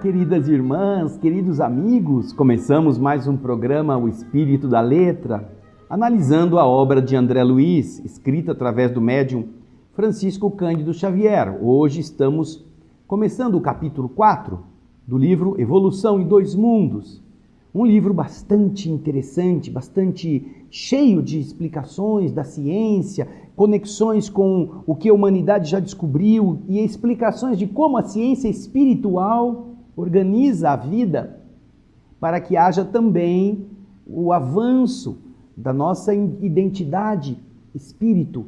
queridas irmãs, queridos amigos. Começamos mais um programa O Espírito da Letra, analisando a obra de André Luiz, escrita através do médium Francisco Cândido Xavier. Hoje estamos começando o capítulo 4 do livro Evolução em Dois Mundos. Um livro bastante interessante, bastante cheio de explicações da ciência, conexões com o que a humanidade já descobriu e explicações de como a ciência espiritual organiza a vida para que haja também o avanço da nossa identidade espírito,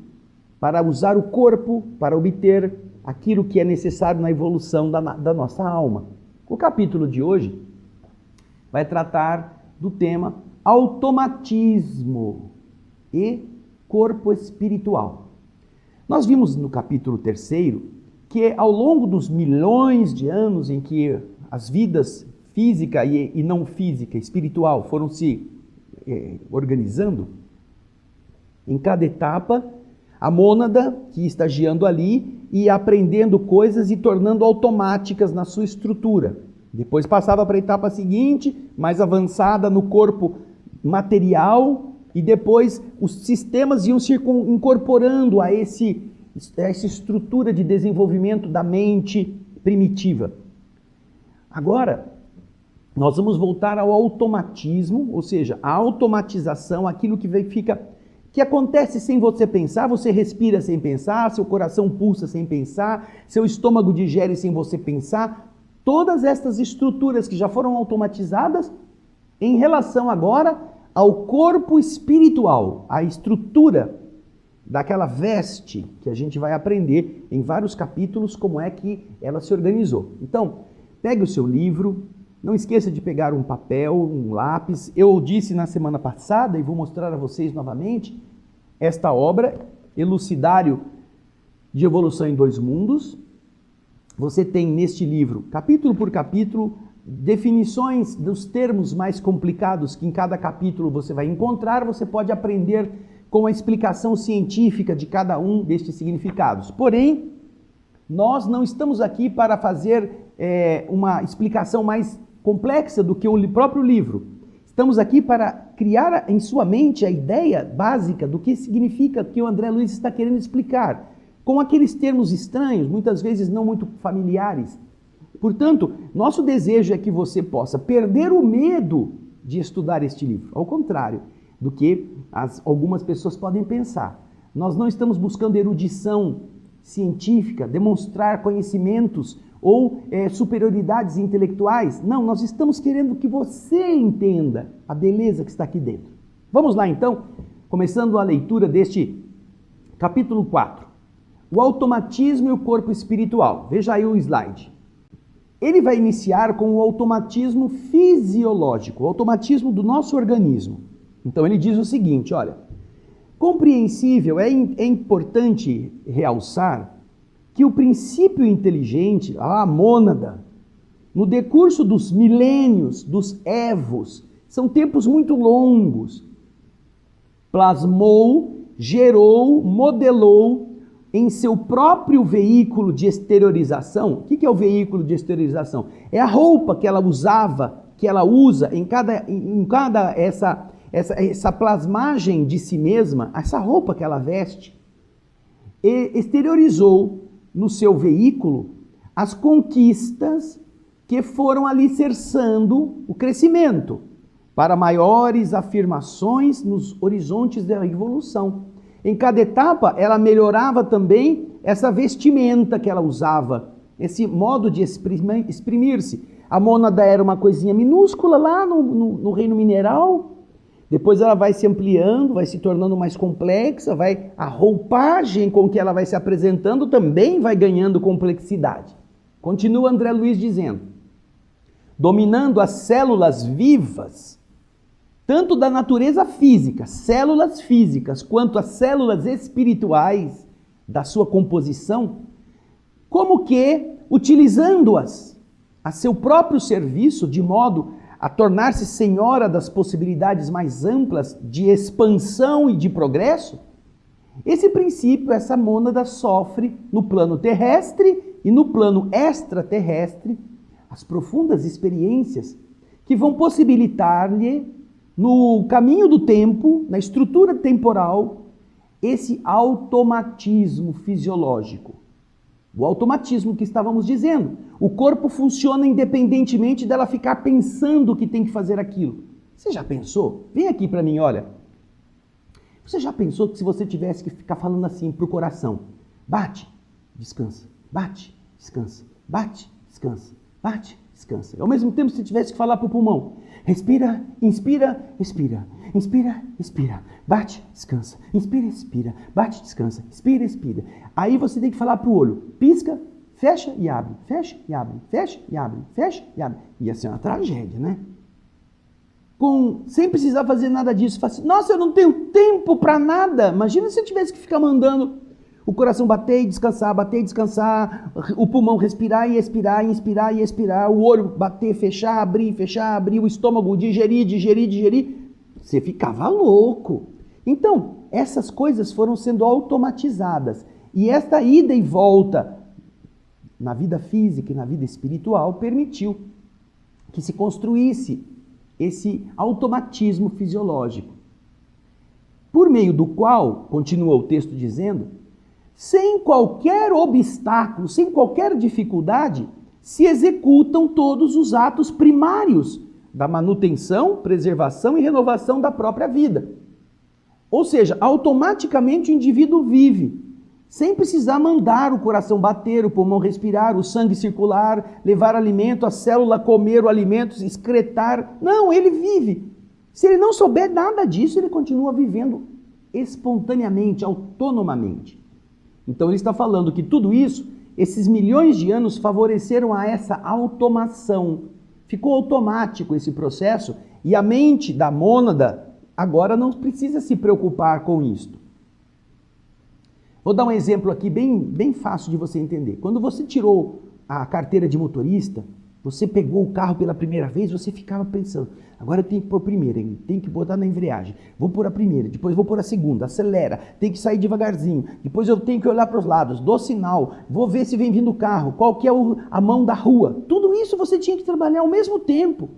para usar o corpo para obter aquilo que é necessário na evolução da nossa alma. O capítulo de hoje vai tratar do tema automatismo e corpo espiritual. Nós vimos no capítulo 3 que ao longo dos milhões de anos em que as vidas física e não física, espiritual, foram se organizando, em cada etapa, a mônada que estagiando ali ia aprendendo coisas e tornando automáticas na sua estrutura. Depois passava para a etapa seguinte, mais avançada no corpo material, e depois os sistemas iam se incorporando a essa estrutura de desenvolvimento da mente primitiva. Agora, nós vamos voltar ao automatismo, ou seja, a automatização, aquilo que acontece sem você pensar. Você respira sem pensar, seu coração pulsa sem pensar, seu estômago digere sem você pensar. Todas estas estruturas que já foram automatizadas em relação agora ao corpo espiritual, a estrutura daquela veste que a gente vai aprender em vários capítulos como é que ela se organizou. Então, pegue o seu livro, não esqueça de pegar um papel, um lápis. Eu disse na semana passada e vou mostrar a vocês novamente esta obra, Elucidário de Evolução em Dois Mundos. Você tem neste livro, capítulo por capítulo, definições dos termos mais complicados que em cada capítulo você vai encontrar. Você pode aprender com a explicação científica de cada um destes significados. Porém, nós não estamos aqui para fazer uma explicação mais complexa do que o próprio livro. Estamos aqui para criar em sua mente a ideia básica do que significa que o André Luiz está querendo explicar, com aqueles termos estranhos, muitas vezes não muito familiares. Portanto, nosso desejo é que você possa perder o medo de estudar este livro, ao contrário do que algumas pessoas podem pensar. Nós não estamos buscando erudição científica, demonstrar conhecimentos ou superioridades intelectuais. Não, nós estamos querendo que você entenda a beleza que está aqui dentro. Vamos lá então, começando a leitura deste capítulo 4. O automatismo e o corpo espiritual. Veja aí o slide. Ele vai iniciar com o automatismo fisiológico, o automatismo do nosso organismo. Então ele diz o seguinte, olha, compreensível, é importante realçar que o princípio inteligente, a mônada, no decurso dos milênios, dos evos, são tempos muito longos, plasmou, gerou, modelou em seu próprio veículo de exteriorização. O que é o veículo de exteriorização? É a roupa que ela usava, que ela usa em cada essa plasmagem de si mesma, essa roupa que ela veste, e exteriorizou no seu veículo as conquistas que foram alicerçando o crescimento para maiores afirmações nos horizontes da evolução. Em cada etapa, ela melhorava também essa vestimenta que ela usava, esse modo de exprimir-se. A mônada era uma coisinha minúscula lá no reino mineral, depois ela vai se ampliando, vai se tornando mais complexa, a roupagem com que ela vai se apresentando também vai ganhando complexidade. Continua André Luiz dizendo, dominando as células vivas, tanto da natureza física, células físicas, quanto as células espirituais da sua composição, como que utilizando-as a seu próprio serviço, de modo a tornar-se senhora das possibilidades mais amplas de expansão e de progresso, esse princípio, essa mônada sofre no plano terrestre e no plano extraterrestre as profundas experiências que vão possibilitar-lhe, no caminho do tempo, na estrutura temporal, esse automatismo fisiológico. O automatismo que estávamos dizendo. O corpo funciona independentemente dela ficar pensando que tem que fazer aquilo. Você já pensou? Vem aqui para mim, olha. Você já pensou que se você tivesse que ficar falando assim para o coração, bate, descansa, bate, descansa, bate, descansa, bate, descansa. Ao mesmo tempo, se você tivesse que falar para o pulmão, respira, inspira, expira, inspira, expira, bate, descansa, inspira, expira, bate, descansa, inspira, expira. Aí você tem que falar para o olho, pisca, fecha e abre, fecha e abre, fecha e abre, fecha e abre. Ia ser uma tragédia, né? Sem precisar fazer nada disso. Assim, nossa, eu não tenho tempo para nada. Imagina se eu tivesse que ficar mandando o coração bater e descansar, o pulmão respirar e expirar, inspirar e expirar, o olho bater, fechar, abrir, o estômago digerir. Você ficava louco. Então, essas coisas foram sendo automatizadas. E esta ida e volta na vida física e na vida espiritual permitiu que se construísse esse automatismo fisiológico, por meio do qual, continua o texto dizendo, sem qualquer obstáculo, sem qualquer dificuldade, se executam todos os atos primários da manutenção, preservação e renovação da própria vida. Ou seja, automaticamente o indivíduo vive, sem precisar mandar o coração bater, o pulmão respirar, o sangue circular, levar alimento, a célula comer o alimento, excretar. Não, ele vive. Se ele não souber nada disso, ele continua vivendo espontaneamente, autonomamente. Então ele está falando que tudo isso, esses milhões de anos favoreceram a essa automação. Ficou automático esse processo e a mente da mônada agora não precisa se preocupar com isto. Vou dar um exemplo aqui bem fácil de você entender. Quando você tirou a carteira de motorista, você pegou o carro pela primeira vez, você ficava pensando, agora eu tenho que pôr a primeira, tenho que botar na embreagem, vou pôr a primeira, depois vou pôr a segunda, acelera, tem que sair devagarzinho, depois eu tenho que olhar para os lados, dou sinal, vou ver se vem vindo o carro, qual que é a mão da rua. Tudo isso você tinha que trabalhar ao mesmo tempo.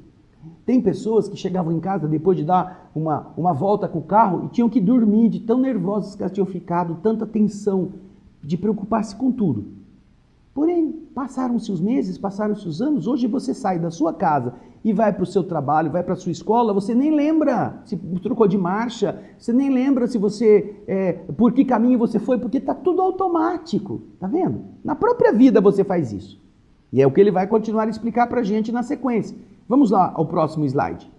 Tem pessoas que chegavam em casa depois de dar uma volta com o carro e tinham que dormir de tão nervosas que elas tinham ficado, tanta tensão, de preocupar-se com tudo. Porém, passaram-se os meses, passaram-se os anos, hoje você sai da sua casa e vai para o seu trabalho, vai para a sua escola, você nem lembra se trocou de marcha, você nem lembra se por que caminho você foi, porque está tudo automático, tá vendo? Na própria vida você faz isso. E é o que ele vai continuar a explicar para a gente na sequência. Vamos lá ao próximo slide.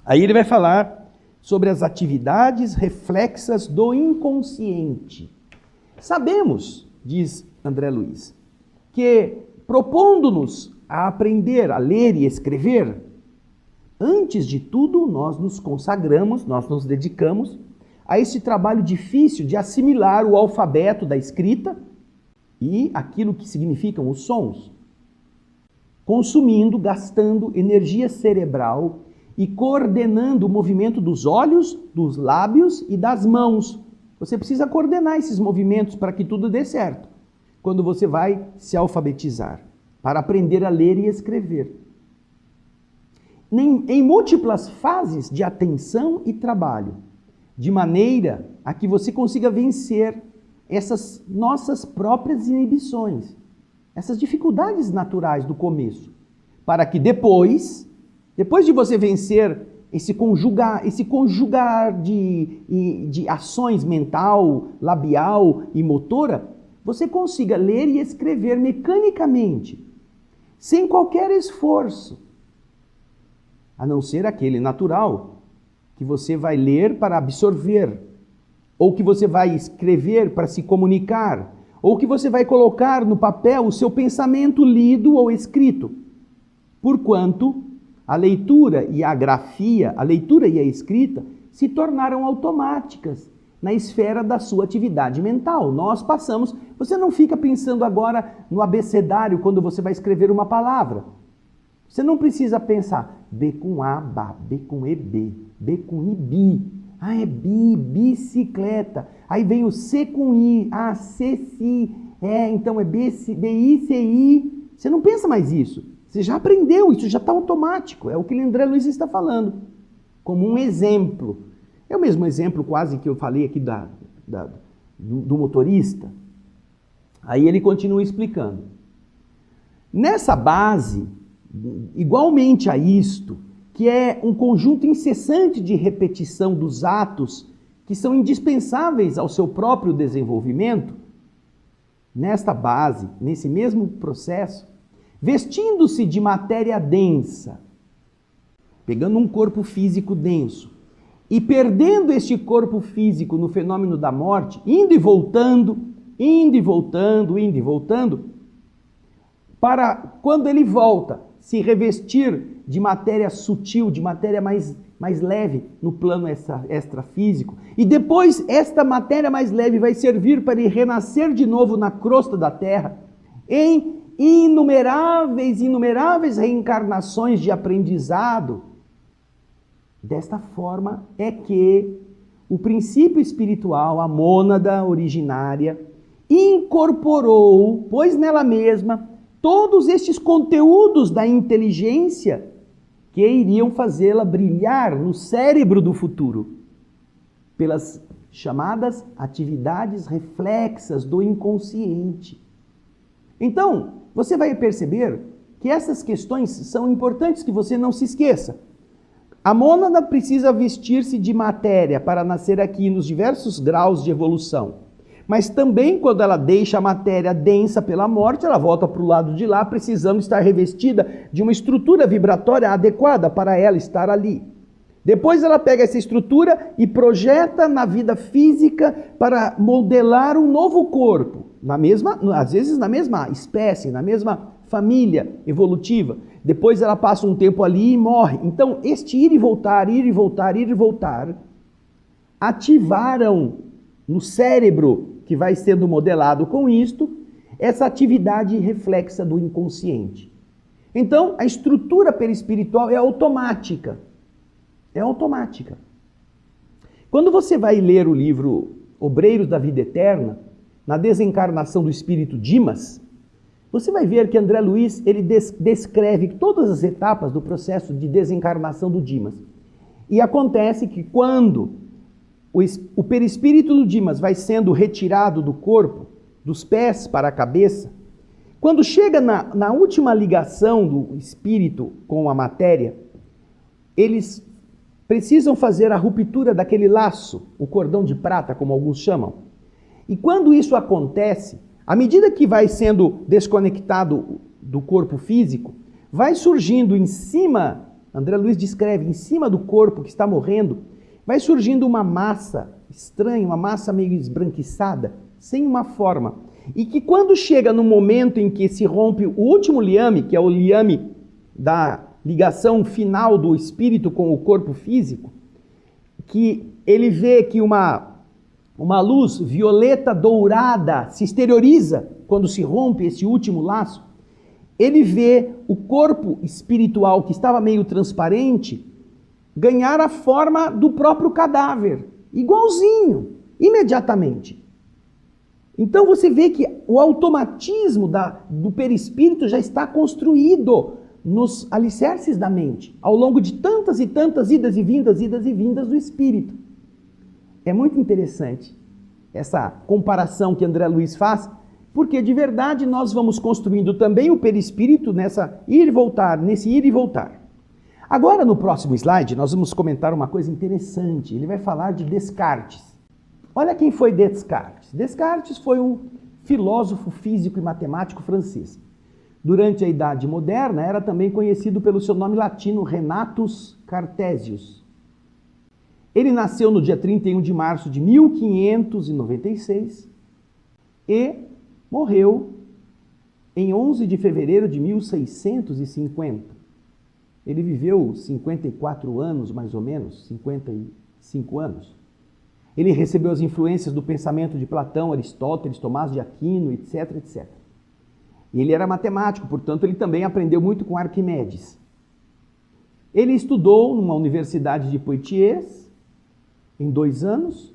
Aí ele vai falar sobre as atividades reflexas do inconsciente. Sabemos, diz André Luiz, que propondo-nos a aprender a ler e escrever, antes de tudo nós nos consagramos, nós nos dedicamos a esse trabalho difícil de assimilar o alfabeto da escrita e aquilo que significam os sons, consumindo, gastando energia cerebral e coordenando o movimento dos olhos, dos lábios e das mãos. Você precisa coordenar esses movimentos para que tudo dê certo, quando você vai se alfabetizar, para aprender a ler e escrever. Em múltiplas fases de atenção e trabalho, de maneira a que você consiga vencer essas nossas próprias inibições, essas dificuldades naturais do começo, para que depois de você vencer esse conjugar de ações mental, labial e motora, você consiga ler e escrever mecanicamente, sem qualquer esforço, a não ser aquele natural que você vai ler para absorver, ou que você vai escrever para se comunicar, ou que você vai colocar no papel o seu pensamento lido ou escrito. Porquanto a leitura e a grafia, a leitura e a escrita, se tornaram automáticas na esfera da sua atividade mental. Nós passamos, você não fica pensando agora no abecedário quando você vai escrever uma palavra. Você não precisa pensar B com A, ba, B com E, B com I, bi. Ah, é bi, bicicleta. Aí vem o C com I, C, si. Então é B, I, C, I. Você não pensa mais isso. Você já aprendeu, isso já está automático. É o que o André Luiz está falando, como um exemplo. É o mesmo exemplo quase que eu falei aqui do motorista. Aí ele continua explicando. Nessa base, igualmente a isto, que é um conjunto incessante de repetição dos atos que são indispensáveis ao seu próprio desenvolvimento, nesta base, nesse mesmo processo, vestindo-se de matéria densa, pegando um corpo físico denso, e perdendo este corpo físico no fenômeno da morte, indo e voltando, indo e voltando, indo e voltando, para quando ele volta, se revestir de matéria sutil, de matéria mais leve no plano extrafísico. E depois esta matéria mais leve vai servir para ele renascer de novo na crosta da terra, em inumeráveis reencarnações de aprendizado. Desta forma é que o princípio espiritual, a mônada originária, incorporou, pôs nela mesma, todos estes conteúdos da inteligência que iriam fazê-la brilhar no cérebro do futuro, pelas chamadas atividades reflexas do inconsciente. Então, você vai perceber que essas questões são importantes que você não se esqueça. A mônada precisa vestir-se de matéria para nascer aqui nos diversos graus de evolução. Mas também, quando ela deixa a matéria densa pela morte, ela volta para o lado de lá, precisando estar revestida de uma estrutura vibratória adequada para ela estar ali. Depois ela pega essa estrutura e projeta na vida física para modelar um novo corpo, às vezes na mesma espécie, na mesma família evolutiva. Depois ela passa um tempo ali e morre. Então, este ir e voltar, ir e voltar, ir e voltar, ativaram no cérebro que vai sendo modelado com isto, essa atividade reflexa do inconsciente. Então, a estrutura perispiritual é automática. É automática. Quando você vai ler o livro Obreiros da Vida Eterna, na desencarnação do espírito Dimas, você vai ver que André Luiz ele descreve todas as etapas do processo de desencarnação do Dimas. E acontece que quando o perispírito do Dimas vai sendo retirado do corpo, dos pés para a cabeça, quando chega na última ligação do espírito com a matéria, eles precisam fazer a ruptura daquele laço, o cordão de prata, como alguns chamam. E quando isso acontece, à medida que vai sendo desconectado do corpo físico, vai surgindo em cima, André Luiz descreve, em cima do corpo que está morrendo, vai surgindo uma massa estranha, uma massa meio esbranquiçada, sem uma forma. E que quando chega no momento em que se rompe o último liame, que é o liame da ligação final do espírito com o corpo físico, que ele vê que uma luz violeta dourada se exterioriza quando se rompe esse último laço, ele vê o corpo espiritual que estava meio transparente ganhar a forma do próprio cadáver, igualzinho, imediatamente. Então você vê que o automatismo do perispírito já está construído nos alicerces da mente, ao longo de tantas e tantas idas e vindas do espírito. É muito interessante essa comparação que André Luiz faz, porque de verdade nós vamos construindo também o perispírito nesse ir e voltar. Agora, no próximo slide, nós vamos comentar uma coisa interessante. Ele vai falar de Descartes. Olha quem foi Descartes. Descartes foi um filósofo físico e matemático francês. Durante a Idade Moderna, era também conhecido pelo seu nome latino Renatus Cartesius. Ele nasceu no dia 31 de março de 1596 e morreu em 11 de fevereiro de 1650. Ele viveu 54 anos, mais ou menos, 55 anos. Ele recebeu as influências do pensamento de Platão, Aristóteles, Tomás de Aquino, etc, etc. E ele era matemático, portanto, ele também aprendeu muito com Arquimedes. Ele estudou numa universidade de Poitiers, em 2 anos,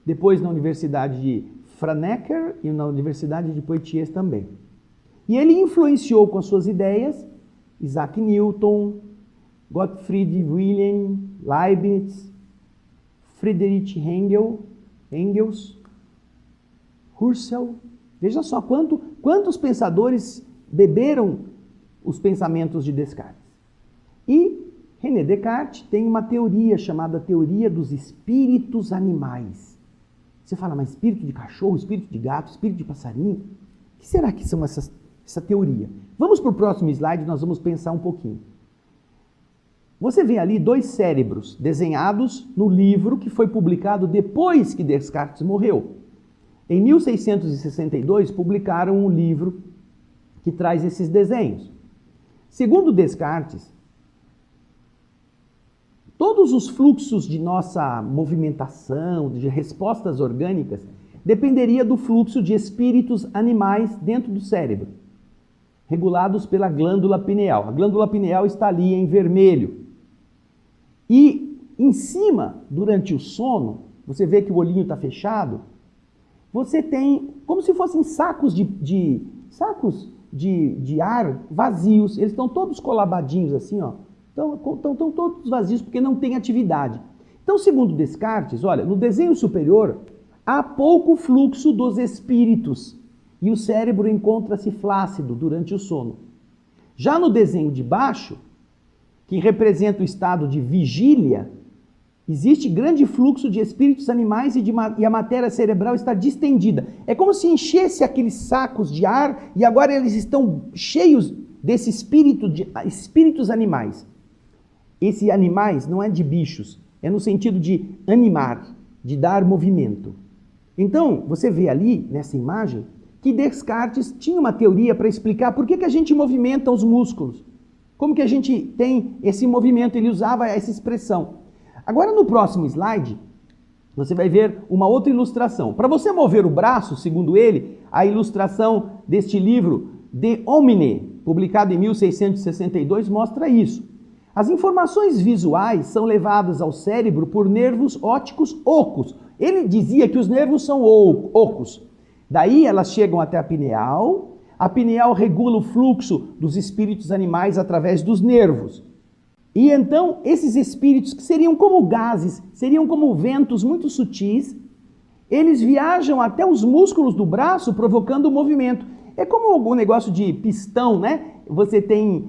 depois na Universidade de Franeker e na Universidade de Poitiers também. E ele influenciou com as suas ideias Isaac Newton, Gottfried Wilhelm Leibniz, Friedrich Engels, Husserl. Veja só quantos pensadores beberam os pensamentos de Descartes. E René Descartes tem uma teoria chamada teoria dos espíritos animais. Você fala, mas espírito de cachorro, espírito de gato, espírito de passarinho? O que será que são essa teoria? Vamos para o próximo slide, nós vamos pensar um pouquinho. Você vê ali 2 cérebros desenhados no livro que foi publicado depois que Descartes morreu. Em 1662, publicaram um livro que traz esses desenhos. Segundo Descartes, todos os fluxos de nossa movimentação, de respostas orgânicas, dependeria do fluxo de espíritos animais dentro do cérebro, regulados pela glândula pineal. A glândula pineal está ali em vermelho. E em cima, durante o sono, você vê que o olhinho está fechado, você tem como se fossem sacos de ar vazios. Eles estão todos colabadinhos assim, ó. Estão todos vazios porque não tem atividade. Então, segundo Descartes, olha, no desenho superior há pouco fluxo dos espíritos e o cérebro encontra-se flácido durante o sono. Já no desenho de baixo, que representa o estado de vigília, existe grande fluxo de espíritos animais e a matéria cerebral está distendida. É como se enchesse aqueles sacos de ar e agora eles estão cheios desse espíritos animais. Esse animais não é de bichos, é no sentido de animar, de dar movimento. Então, você vê ali, nessa imagem, que Descartes tinha uma teoria para explicar por que a gente movimenta os músculos. Como que a gente tem esse movimento, ele usava essa expressão. Agora, no próximo slide, você vai ver uma outra ilustração. Para você mover o braço, segundo ele, a ilustração deste livro, De Homine, publicado em 1662, mostra isso. As informações visuais são levadas ao cérebro por nervos ópticos ocos. Ele dizia que os nervos são ocos. Daí elas chegam até a pineal regula o fluxo dos espíritos animais através dos nervos. E então, esses espíritos, que seriam como gases, seriam como ventos muito sutis, eles viajam até os músculos do braço, provocando o movimento. É como o negócio de pistão, né? Você tem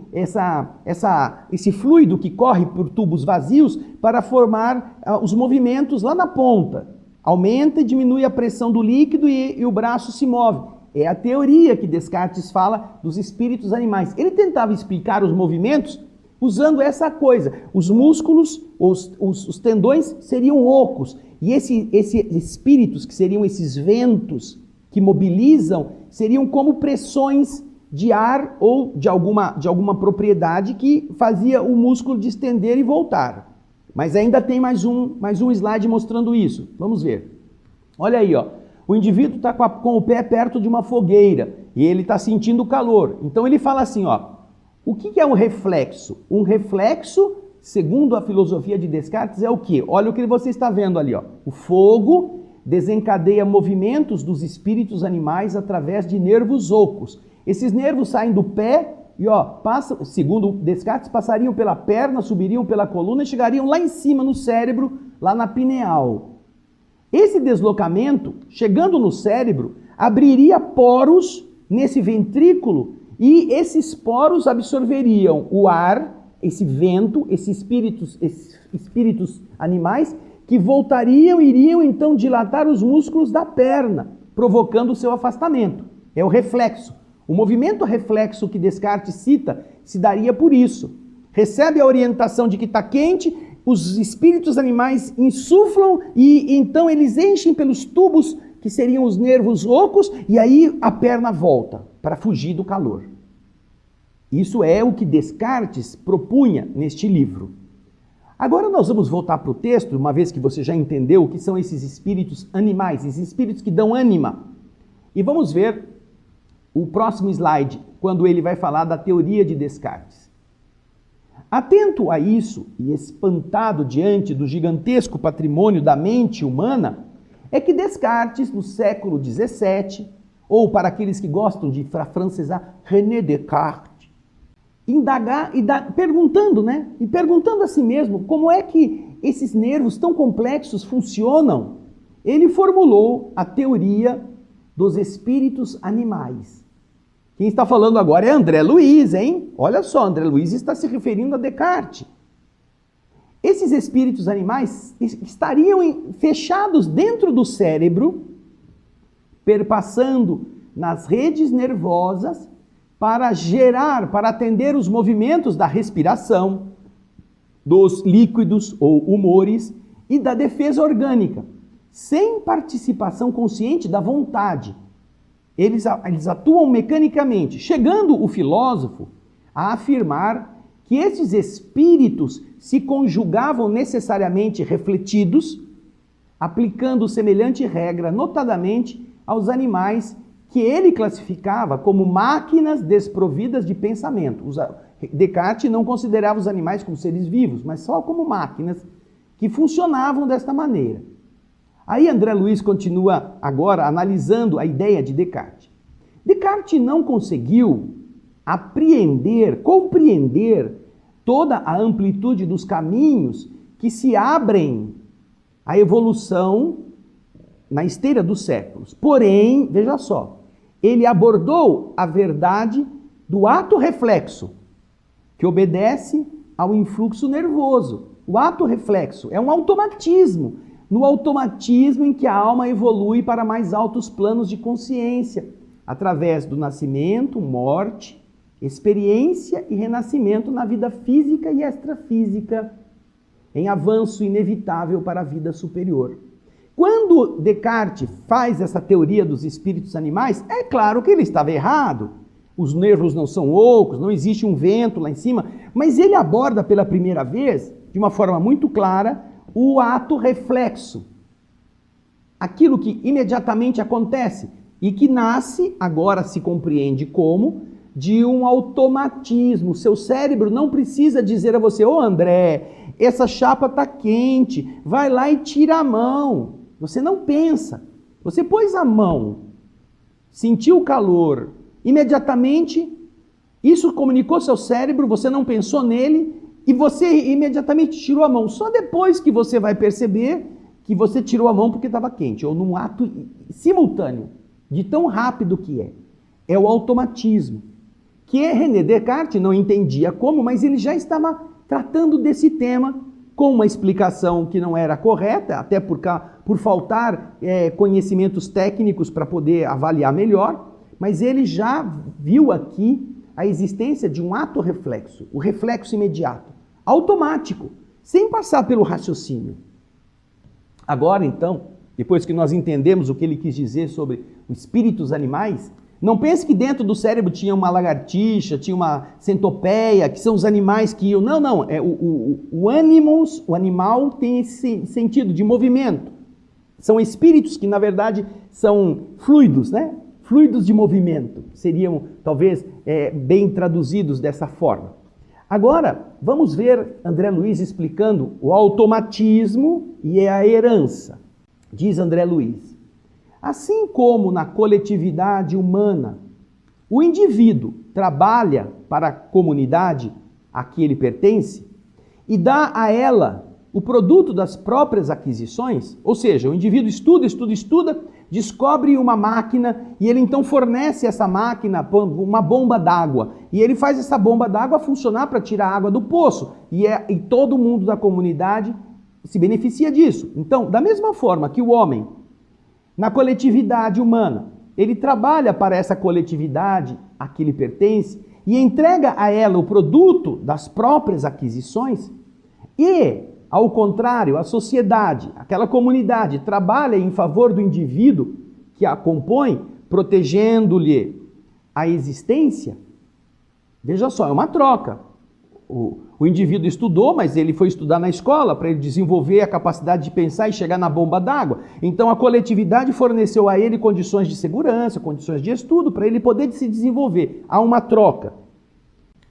esse fluido que corre por tubos vazios para formar os movimentos lá na ponta. Aumenta e diminui a pressão do líquido e o braço se move. É a teoria que Descartes fala dos espíritos animais. Ele tentava explicar os movimentos usando essa coisa. Os músculos, os tendões seriam ocos. E esses espíritos, que seriam esses ventos que mobilizam, seriam como pressões de ar ou de alguma propriedade que fazia o músculo distender e voltar. Mas ainda tem mais um slide mostrando isso. Vamos ver. Olha aí, ó. O indivíduo está com o pé perto de uma fogueira e ele está sentindo o calor. Então ele fala assim, ó. O que é um reflexo? Um reflexo, segundo a filosofia de Descartes, é o quê? Olha o que você está vendo ali, ó. O fogo desencadeia movimentos dos espíritos animais através de nervos ocos. Esses nervos saem do pé e, ó, segundo Descartes, passariam pela perna, subiriam pela coluna e chegariam lá em cima no cérebro, lá na pineal. Esse deslocamento, chegando no cérebro, abriria poros nesse ventrículo e esses poros absorveriam o ar, esse vento, esses espíritos animais, que iriam então dilatar os músculos da perna, provocando o seu afastamento. É o reflexo. O movimento reflexo que Descartes cita se daria por isso. Recebe a orientação de que está quente, os espíritos animais insuflam e então eles enchem pelos tubos que seriam os nervos ocos e aí a perna volta para fugir do calor. Isso é o que Descartes propunha neste livro. Agora nós vamos voltar para o texto, uma vez que você já entendeu o que são esses espíritos animais, esses espíritos que dão ânima. E vamos ver o próximo slide, quando ele vai falar da teoria de Descartes. Atento a isso e espantado diante do gigantesco patrimônio da mente humana, é que Descartes, no século XVII, ou para aqueles que gostam de francesar, René Descartes, indagar e perguntando, né? E perguntando a si mesmo como é que esses nervos tão complexos funcionam, ele formulou a teoria dos espíritos animais. Quem está falando agora é André Luiz, hein? Olha só, André Luiz está se referindo a Descartes. Esses espíritos animais estariam fechados dentro do cérebro, perpassando nas redes nervosas para atender os movimentos da respiração, dos líquidos ou humores e da defesa orgânica, sem participação consciente da vontade. Eles atuam mecanicamente, chegando o filósofo a afirmar que esses espíritos se conjugavam necessariamente refletidos, aplicando semelhante regra, notadamente aos animais que ele classificava como máquinas desprovidas de pensamento. Descartes não considerava os animais como seres vivos, mas só como máquinas que funcionavam desta maneira. Aí André Luiz continua agora analisando a ideia de Descartes. Descartes não conseguiu compreender toda a amplitude dos caminhos que se abrem à evolução na esteira dos séculos. Porém, veja só, ele abordou a verdade do ato reflexo, que obedece ao influxo nervoso. O ato reflexo é um automatismo, no automatismo em que a alma evolui para mais altos planos de consciência, através do nascimento, morte, experiência e renascimento na vida física e extrafísica, em avanço inevitável para a vida superior. Quando Descartes faz essa teoria dos espíritos animais, é claro que ele estava errado. Os nervos não são ocos, não existe um vento lá em cima, mas ele aborda pela primeira vez, de uma forma muito clara, o ato reflexo. Aquilo que imediatamente acontece e que nasce, agora se compreende como, de um automatismo. Seu cérebro não precisa dizer a você: ô André, essa chapa está quente, vai lá e tira a mão. Você não pensa. Você pôs a mão, sentiu o calor, imediatamente isso comunicou seu cérebro, você não pensou nele e você imediatamente tirou a mão. Só depois que você vai perceber que você tirou a mão porque estava quente, ou num ato simultâneo, de tão rápido que é. É o automatismo. Que René Descartes não entendia como, mas ele já estava tratando desse tema com uma explicação que não era correta, até por faltar conhecimentos técnicos para poder avaliar melhor, mas ele já viu aqui a existência de um ato reflexo, o reflexo imediato, automático, sem passar pelo raciocínio. Agora, então, depois que nós entendemos o que ele quis dizer sobre os espíritos animais, não pense que dentro do cérebro tinha uma lagartixa, tinha uma centopeia, que são os animais que iam... Não. O animal tem esse sentido de movimento. São espíritos que, na verdade, são fluidos, né? Fluidos de movimento. Seriam, talvez, bem traduzidos dessa forma. Agora, vamos ver André Luiz explicando o automatismo e a herança. Diz André Luiz: assim como na coletividade humana, o indivíduo trabalha para a comunidade a que ele pertence e dá a ela o produto das próprias aquisições, ou seja, o indivíduo estuda, descobre uma máquina e ele então fornece essa máquina uma bomba d'água e ele faz essa bomba d'água funcionar para tirar a água do poço e todo mundo da comunidade se beneficia disso. Então, da mesma forma que o homem, na coletividade humana, ele trabalha para essa coletividade a que lhe pertence e entrega a ela o produto das próprias aquisições e, ao contrário, a sociedade, aquela comunidade, trabalha em favor do indivíduo que a compõe, protegendo-lhe a existência. Veja só, é uma troca. O indivíduo estudou, mas ele foi estudar na escola para ele desenvolver a capacidade de pensar e chegar na bomba d'água. Então a coletividade forneceu a ele condições de segurança, condições de estudo, para ele poder se desenvolver. Há uma troca.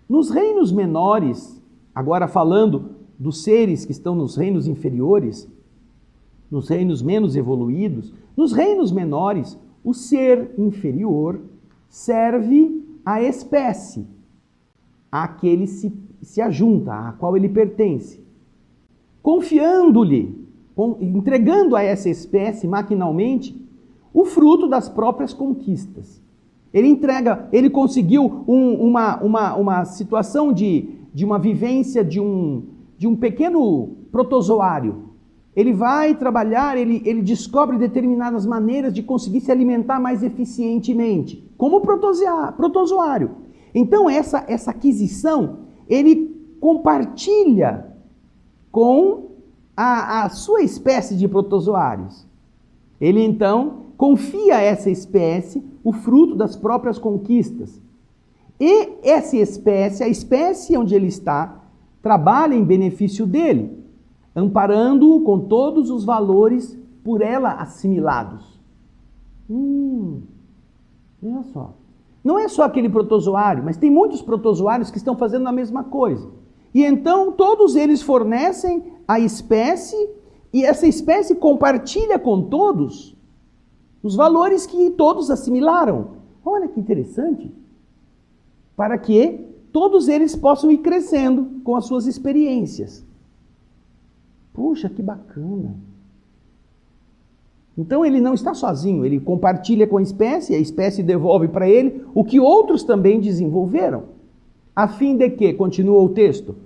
Nos reinos menores, agora falando dos seres que estão nos reinos inferiores, nos reinos menos evoluídos, nos reinos menores, o ser inferior serve à espécie. a que ele se ajunta, a qual ele pertence. Confiando-lhe, entregando a essa espécie maquinalmente o fruto das próprias conquistas. Ele conseguiu uma situação de uma vivência de um pequeno protozoário. Ele vai trabalhar, ele descobre determinadas maneiras de conseguir se alimentar mais eficientemente, como protozoário. Então, essa aquisição, ele compartilha com a sua espécie de protozoários. Ele, então, confia a essa espécie o fruto das próprias conquistas. E essa espécie, a espécie onde ele está, trabalha em benefício dele, amparando-o com todos os valores por ela assimilados. Olha só. Não é só aquele protozoário, mas tem muitos protozoários que estão fazendo a mesma coisa. E então todos eles fornecem a espécie e essa espécie compartilha com todos os valores que todos assimilaram. Olha que interessante. Para que todos eles possam ir crescendo com as suas experiências. Puxa, que bacana. Então ele não está sozinho, ele compartilha com a espécie devolve para ele o que outros também desenvolveram. A fim de que, continua o texto,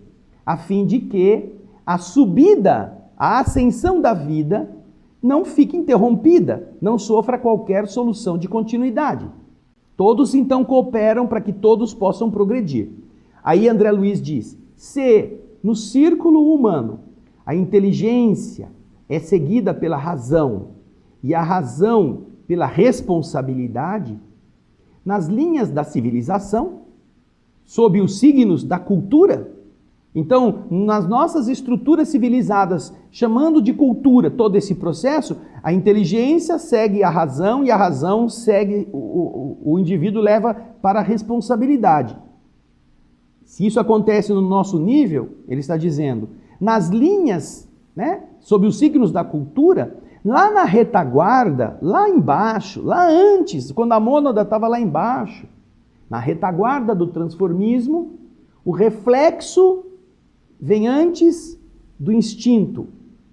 a fim de que a subida, a ascensão da vida não fique interrompida, não sofra qualquer solução de continuidade. Todos então cooperam para que todos possam progredir. Aí André Luiz diz, se no círculo humano a inteligência é seguida pela razão e a razão pela responsabilidade, nas linhas da civilização, sob os signos da cultura, então, nas nossas estruturas civilizadas, chamando de cultura todo esse processo, a inteligência segue a razão e a razão segue, o indivíduo leva para a responsabilidade. Se isso acontece no nosso nível, ele está dizendo, nas linhas, sob os signos da cultura, lá na retaguarda, lá embaixo, lá antes, quando a mônada estava lá embaixo, na retaguarda do transformismo, o reflexo vem antes do instinto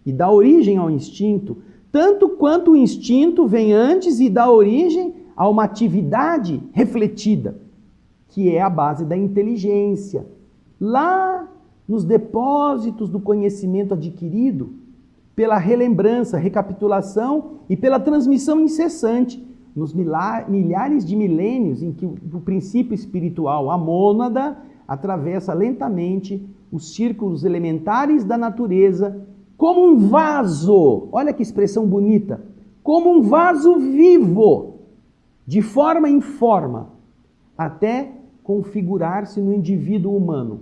e dá origem ao instinto, tanto quanto o instinto vem antes e dá origem a uma atividade refletida, que é a base da inteligência. Lá nos depósitos do conhecimento adquirido, pela relembrança, recapitulação e pela transmissão incessante, nos milhares de milênios em que o princípio espiritual, a mônada, atravessa lentamente os círculos elementares da natureza, como um vaso, olha que expressão bonita, como um vaso vivo, de forma em forma, até configurar-se no indivíduo humano,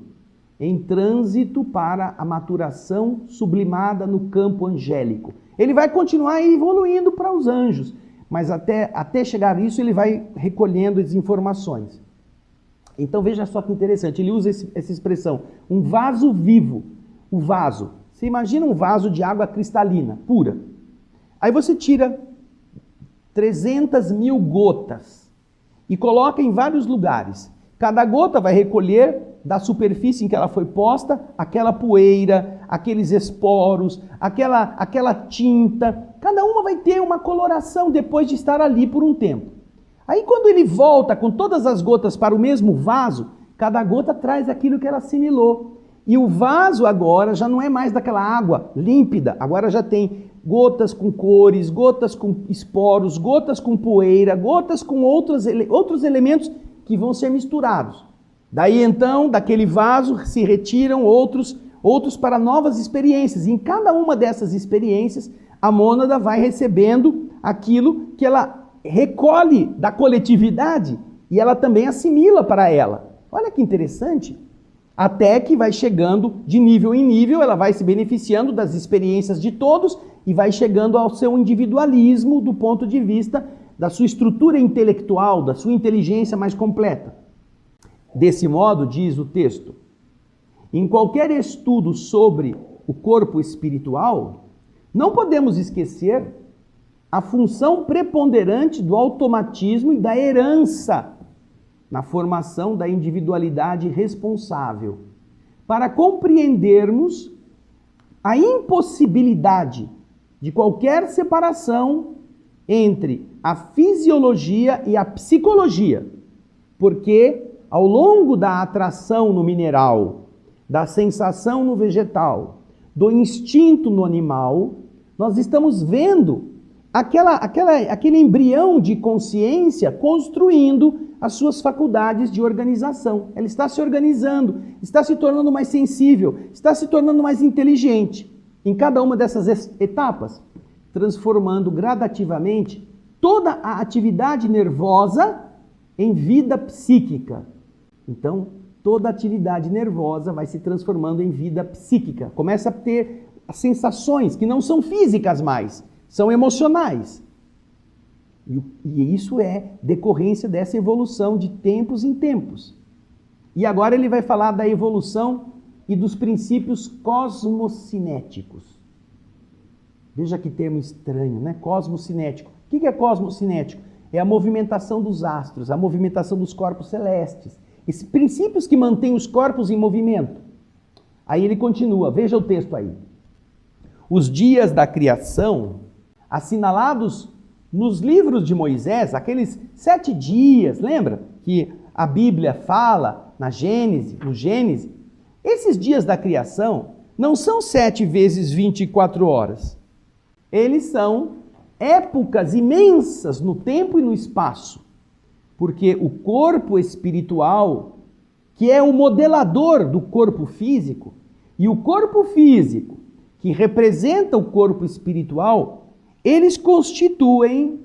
em trânsito para a maturação sublimada no campo angélico. Ele vai continuar evoluindo para os anjos, mas até chegar a isso ele vai recolhendo as informações. Então veja só que interessante, ele usa essa expressão, um vaso vivo. O vaso, você imagina um vaso de água cristalina, pura. Aí você tira 300 mil gotas e coloca em vários lugares. Cada gota vai recolher da superfície em que ela foi posta, aquela poeira, aqueles esporos, aquela tinta. Cada uma vai ter uma coloração depois de estar ali por um tempo. Aí quando ele volta com todas as gotas para o mesmo vaso, cada gota traz aquilo que ela assimilou. E o vaso agora já não é mais daquela água límpida, agora já tem gotas com cores, gotas com esporos, gotas com poeira, gotas com outros elementos que vão ser misturados. Daí então, daquele vaso se retiram outros para novas experiências. E em cada uma dessas experiências, a mônada vai recebendo aquilo que ela recolhe da coletividade e ela também assimila para ela. Olha que interessante. Até que vai chegando de nível em nível, ela vai se beneficiando das experiências de todos e vai chegando ao seu individualismo do ponto de vista da sua estrutura intelectual, da sua inteligência mais completa. Desse modo, diz o texto, em qualquer estudo sobre o corpo espiritual, não podemos esquecer a função preponderante do automatismo e da herança na formação da individualidade responsável, para compreendermos a impossibilidade de qualquer separação entre a fisiologia e a psicologia, porque ao longo da atração no mineral, da sensação no vegetal, do instinto no animal, nós estamos vendo aquele embrião de consciência construindo as suas faculdades de organização. Ela está se organizando, está se tornando mais sensível, está se tornando mais inteligente em cada uma dessas etapas, transformando gradativamente toda a atividade nervosa em vida psíquica. Então, toda a atividade nervosa vai se transformando em vida psíquica. Começa a ter as sensações que não são físicas mais, são emocionais. E isso é decorrência dessa evolução de tempos em tempos. E agora ele vai falar da evolução e dos princípios cosmocinéticos. Veja que termo estranho, né? Cosmocinético. O que é cosmocinético? É a movimentação dos astros, a movimentação dos corpos celestes. Esses princípios que mantêm os corpos em movimento. Aí ele continua, veja o texto aí. Os dias da criação, assinalados nos livros de Moisés, aqueles 7 dias, lembra? Que a Bíblia fala no Gênesis. Esses dias da criação não são 7 vezes 24 horas. Eles são épocas imensas no tempo e no espaço. Porque o corpo espiritual, que é o modelador do corpo físico, e o corpo físico, que representa o corpo espiritual, eles constituem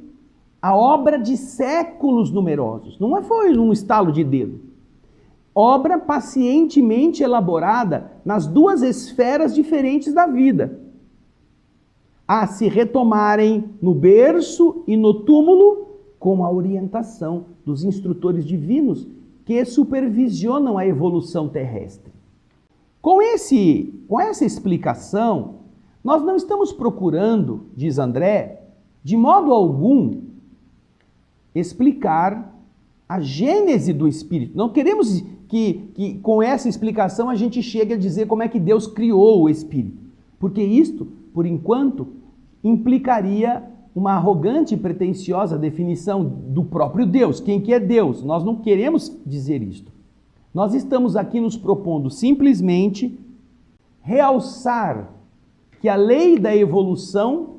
a obra de séculos numerosos. Não foi num estalo de dedo. Obra pacientemente elaborada nas 2 esferas diferentes da vida, a se retomarem no berço e no túmulo com a orientação dos instrutores divinos que supervisionam a evolução terrestre. Com essa explicação, nós não estamos procurando, diz André, de modo algum, explicar a gênese do Espírito. Não queremos que com essa explicação a gente chegue a dizer como é que Deus criou o Espírito. Porque isto, por enquanto, implicaria uma arrogante e pretensiosa definição do próprio Deus. Quem que é Deus? Nós não queremos dizer isto. Nós estamos aqui nos propondo simplesmente realçar que a lei da evolução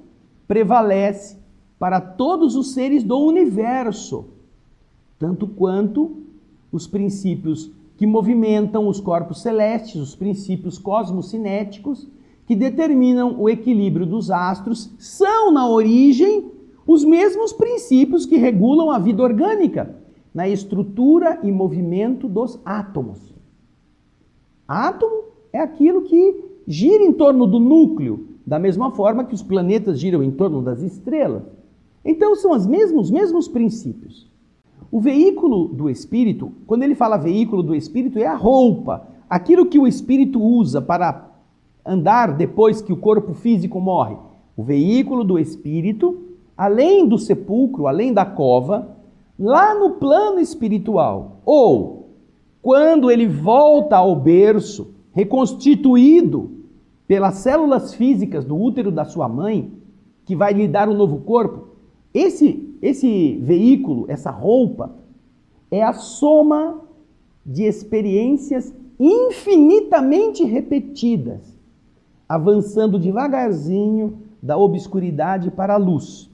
prevalece para todos os seres do universo, tanto quanto os princípios que movimentam os corpos celestes, os princípios cosmocinéticos, que determinam o equilíbrio dos astros, são, na origem, os mesmos princípios que regulam a vida orgânica, na estrutura e movimento dos átomos. Átomo é aquilo que gira em torno do núcleo, da mesma forma que os planetas giram em torno das estrelas. Então são os mesmos princípios. O veículo do espírito, quando ele fala veículo do espírito, é a roupa, aquilo que o espírito usa para andar depois que o corpo físico morre. O veículo do espírito, além do sepulcro, além da cova, lá no plano espiritual, ou quando ele volta ao berço, reconstituído pelas células físicas do útero da sua mãe, que vai lhe dar um novo corpo, esse veículo, essa roupa, é a soma de experiências infinitamente repetidas, avançando devagarzinho da obscuridade para a luz.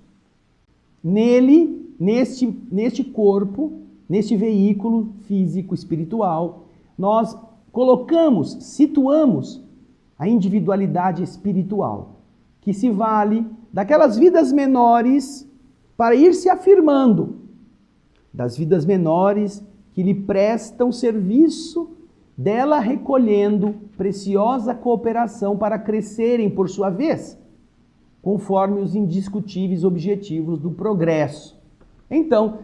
Nele, neste corpo, neste veículo físico espiritual, nós situamos a individualidade espiritual, que se vale daquelas vidas menores para ir se afirmando, das vidas menores que lhe prestam serviço, dela recolhendo preciosa cooperação para crescerem por sua vez, conforme os indiscutíveis objetivos do progresso. Então,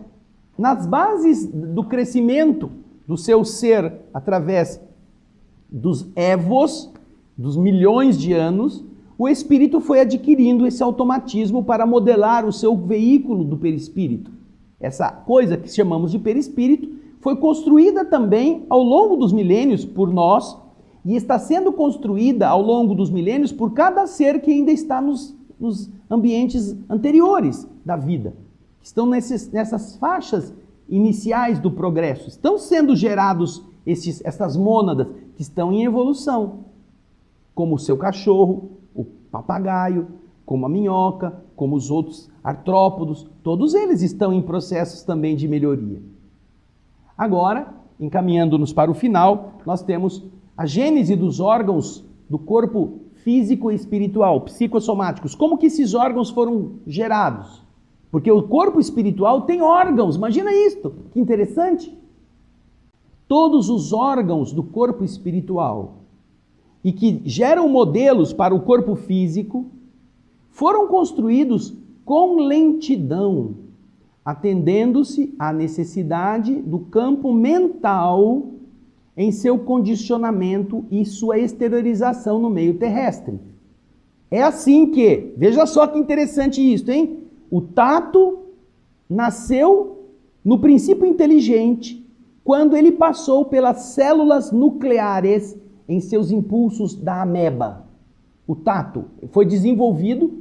nas bases do crescimento do seu ser através dos evos, dos milhões de anos, o espírito foi adquirindo esse automatismo para modelar o seu veículo do perispírito. Essa coisa que chamamos de perispírito foi construída também ao longo dos milênios por nós e está sendo construída ao longo dos milênios por cada ser que ainda está nos ambientes anteriores da vida. Estão nessas faixas iniciais do progresso. Estão sendo gerados essas mônadas que estão em evolução, como o seu cachorro, o papagaio, como a minhoca, como os outros artrópodos. Todos eles estão em processos também de melhoria. Agora, encaminhando-nos para o final, nós temos a gênese dos órgãos do corpo físico e espiritual, psicossomáticos. Como que esses órgãos foram gerados? Porque o corpo espiritual tem órgãos, imagina isto, que interessante. Todos os órgãos do corpo espiritual e que geram modelos para o corpo físico foram construídos com lentidão, atendendo-se à necessidade do campo mental em seu condicionamento e sua exteriorização no meio terrestre. É assim que, veja só que interessante isso, hein? O tato nasceu no princípio inteligente quando ele passou pelas células nucleares em seus impulsos da ameba. O tato foi desenvolvido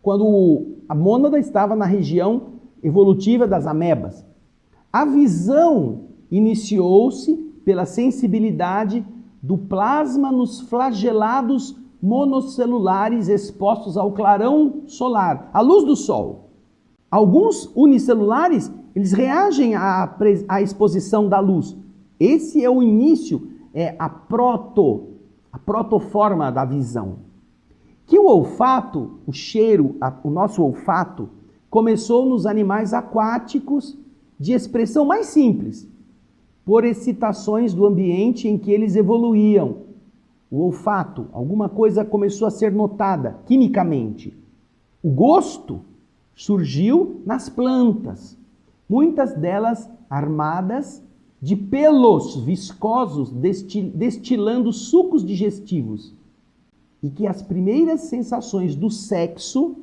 quando a mônada estava na região evolutiva das amebas. A visão iniciou-se pela sensibilidade do plasma nos flagelados monocelulares expostos ao clarão solar, à luz do sol. Alguns unicelulares, eles reagem à exposição da luz. Esse é o início, é a protoforma da visão. Que o olfato, o cheiro, o nosso olfato, começou nos animais aquáticos de expressão mais simples, por excitações do ambiente em que eles evoluíam. O olfato, alguma coisa começou a ser notada quimicamente. O gosto surgiu nas plantas, muitas delas armadas de pelos viscosos destilando sucos digestivos. E que as primeiras sensações do sexo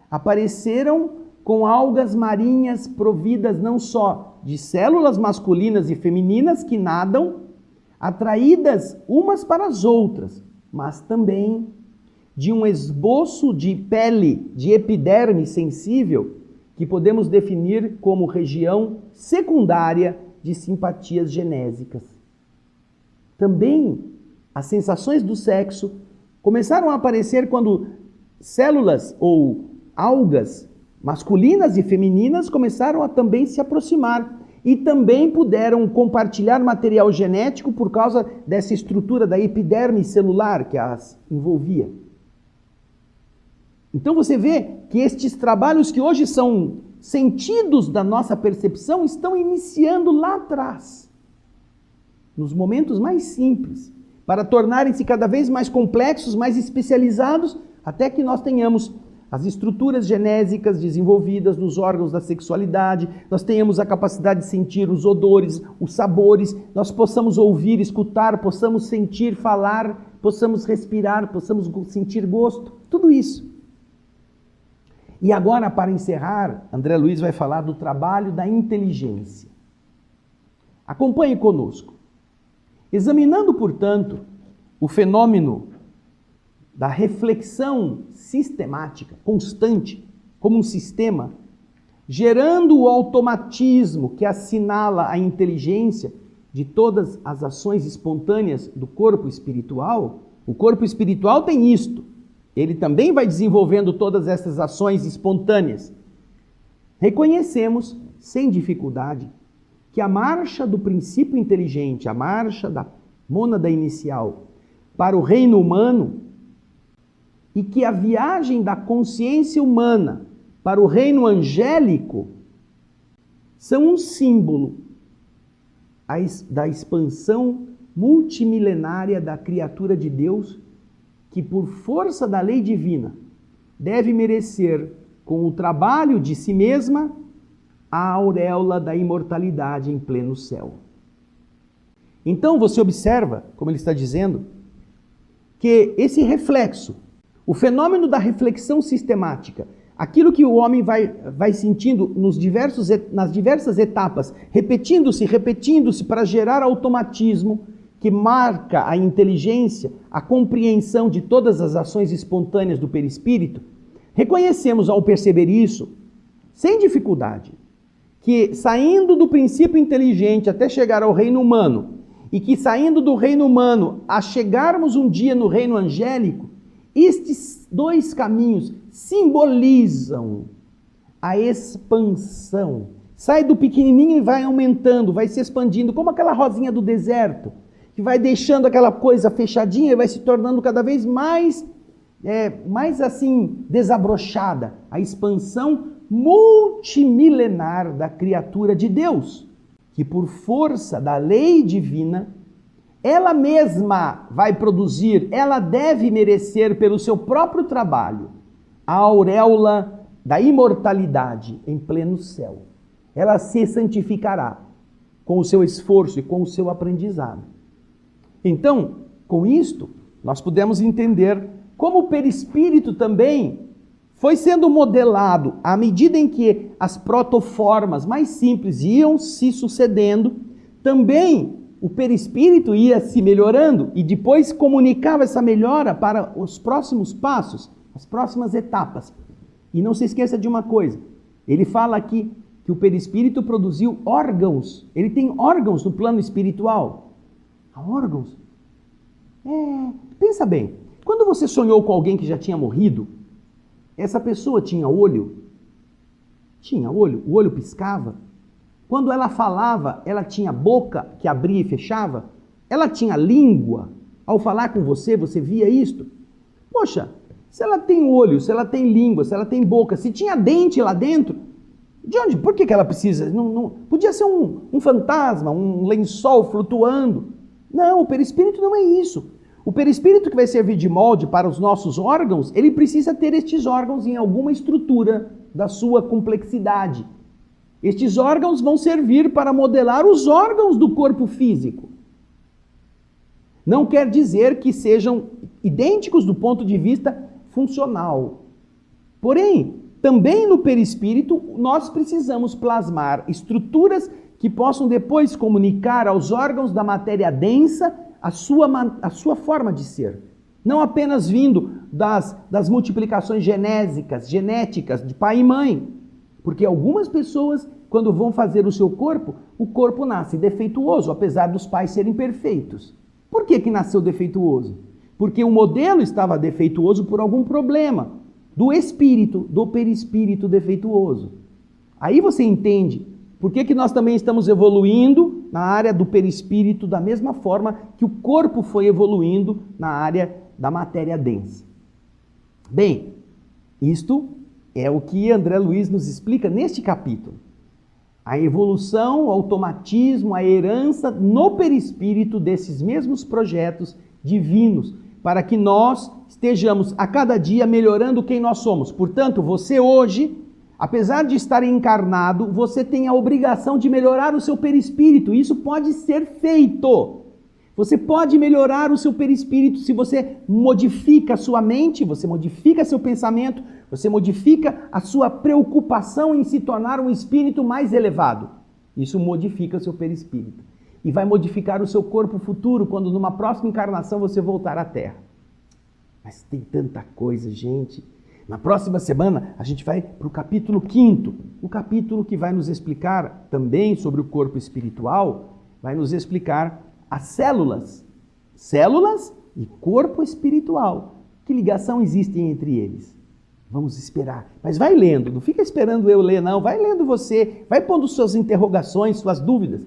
apareceram com algas marinhas providas não só de células masculinas e femininas que nadam, atraídas umas para as outras, mas também de um esboço de pele, de epiderme sensível, que podemos definir como região secundária de simpatias genésicas. Também as sensações do sexo começaram a aparecer quando células ou algas masculinas e femininas começaram a também se aproximar e também puderam compartilhar material genético por causa dessa estrutura da epiderme celular que as envolvia. Então você vê que estes trabalhos que hoje são sentidos da nossa percepção estão iniciando lá atrás, nos momentos mais simples, para tornarem-se cada vez mais complexos, mais especializados, até que nós tenhamos as estruturas genésicas desenvolvidas nos órgãos da sexualidade, nós tenhamos a capacidade de sentir os odores, os sabores, nós possamos ouvir, escutar, possamos sentir, falar, possamos respirar, possamos sentir gosto, tudo isso. E agora, para encerrar, André Luiz vai falar do trabalho da inteligência. Acompanhe conosco. Examinando, portanto, o fenômeno da reflexão sistemática, constante, como um sistema, gerando o automatismo que assinala a inteligência de todas as ações espontâneas do corpo espiritual, o corpo espiritual tem isto. Ele também vai desenvolvendo todas essas ações espontâneas. Reconhecemos, sem dificuldade, que a marcha do princípio inteligente, a marcha da mônada inicial para o reino humano, e que a viagem da consciência humana para o reino angélico são um símbolo da expansão multimillenária da criatura de Deus, que por força da lei divina deve merecer, com o trabalho de si mesma, a auréola da imortalidade em pleno céu. Então você observa, como ele está dizendo, que esse reflexo, o fenômeno da reflexão sistemática, aquilo que o homem vai sentindo nas diversas etapas, repetindo-se para gerar automatismo que marca a inteligência, a compreensão de todas as ações espontâneas do perispírito, reconhecemos ao perceber isso, sem dificuldade, que saindo do princípio inteligente até chegar ao reino humano, e que saindo do reino humano a chegarmos um dia no reino angélico, estes dois caminhos simbolizam a expansão. Sai do pequenininho e vai aumentando, vai se expandindo, como aquela rosinha do deserto, que vai deixando aquela coisa fechadinha e vai se tornando cada vez mais assim, desabrochada. A expansão multimilenar da criatura de Deus, que por força da lei divina, ela mesma vai produzir, ela deve merecer pelo seu próprio trabalho a auréola da imortalidade em pleno céu. Ela se santificará com o seu esforço e com o seu aprendizado. Então, com isto, nós podemos entender como o perispírito também foi sendo modelado à medida em que as protoformas mais simples iam se sucedendo, também o perispírito ia se melhorando e depois comunicava essa melhora para os próximos passos, as próximas etapas. E não se esqueça de uma coisa, ele fala aqui que o perispírito produziu órgãos, ele tem órgãos no plano espiritual. Há órgãos? Pensa bem, quando você sonhou com alguém que já tinha morrido, essa pessoa tinha olho? Tinha olho, o olho piscava. Quando ela falava, ela tinha boca que abria e fechava? Ela tinha língua? Ao falar com você, você via isto? Poxa, se ela tem olho, se ela tem língua, se ela tem boca, se tinha dente lá dentro, de onde? Por que ela precisa? Não, podia ser um fantasma, um lençol flutuando. Não, o perispírito não é isso. O perispírito que vai servir de molde para os nossos órgãos, ele precisa ter estes órgãos em alguma estrutura da sua complexidade. Estes órgãos vão servir para modelar os órgãos do corpo físico. Não quer dizer que sejam idênticos do ponto de vista funcional. Porém, também no perispírito, nós precisamos plasmar estruturas que possam depois comunicar aos órgãos da matéria densa a sua forma de ser. Não apenas vindo das multiplicações genéticas de pai e mãe. Porque algumas pessoas, quando vão fazer o seu corpo, o corpo nasce defeituoso, apesar dos pais serem perfeitos. Por que nasceu defeituoso? Porque o modelo estava defeituoso por algum problema do espírito, do perispírito defeituoso. Aí você entende por que nós também estamos evoluindo na área do perispírito da mesma forma que o corpo foi evoluindo na área da matéria densa. Bem, isto é o que André Luiz nos explica neste capítulo. A evolução, o automatismo, a herança no perispírito desses mesmos projetos divinos, para que nós estejamos a cada dia melhorando quem nós somos. Portanto, você hoje, apesar de estar encarnado, você tem a obrigação de melhorar o seu perispírito. Isso pode ser feito. Você pode melhorar o seu perispírito se você modifica a sua mente, você modifica seu pensamento, você modifica a sua preocupação em se tornar um espírito mais elevado. Isso modifica o seu perispírito. E vai modificar o seu corpo futuro quando numa próxima encarnação você voltar à Terra. Mas tem tanta coisa, gente. Na próxima semana a gente vai para o capítulo 5º, o capítulo que vai nos explicar também sobre o corpo espiritual, vai nos explicar as células. Células e corpo espiritual. Que ligação existe entre eles? Vamos esperar. Mas vai lendo, não fica esperando eu ler não, vai lendo você, vai pondo suas interrogações, suas dúvidas.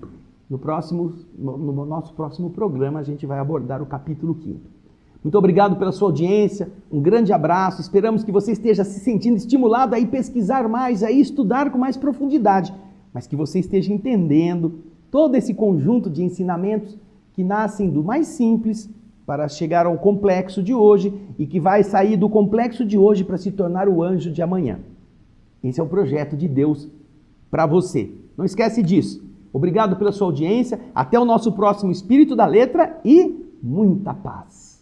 No nosso próximo programa a gente vai abordar o capítulo 5º. Muito obrigado pela sua audiência, um grande abraço, esperamos que você esteja se sentindo estimulado a ir pesquisar mais, a ir estudar com mais profundidade, mas que você esteja entendendo todo esse conjunto de ensinamentos que nascem do mais simples para chegar ao complexo de hoje e que vai sair do complexo de hoje para se tornar o anjo de amanhã. Esse é o projeto de Deus para você. Não esquece disso. Obrigado pela sua audiência, até o nosso próximo Espírito da Letra e muita paz.